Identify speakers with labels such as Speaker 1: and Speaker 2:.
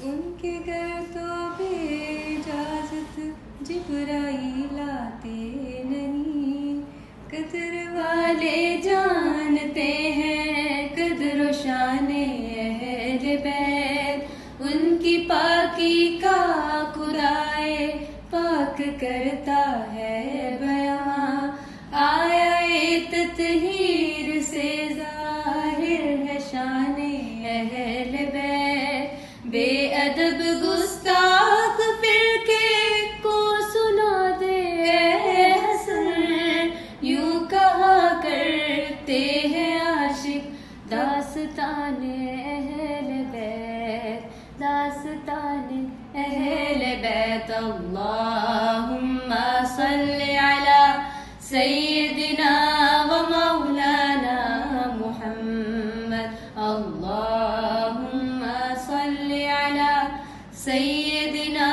Speaker 1: ان کے گھر تو بے اجازت جبرائیل آتے نہیں. قدر والے جانتے ہیں قدر و شان اہل بیت. ان کی پاکی کا خدائے پاک کرتا ہے بیان. آیا تطہیر سے ظاہر ہے شان اہل بیت. بے ادب گستاخ فرقے کو سنا دے اے حسن. یوں کہا کرتے ہیں عاشق داستان اہل بیت. داستان اہل بیت. اللہم صلی علی سیدنا و مولانا محمد. اللہم صلی علی سیدنا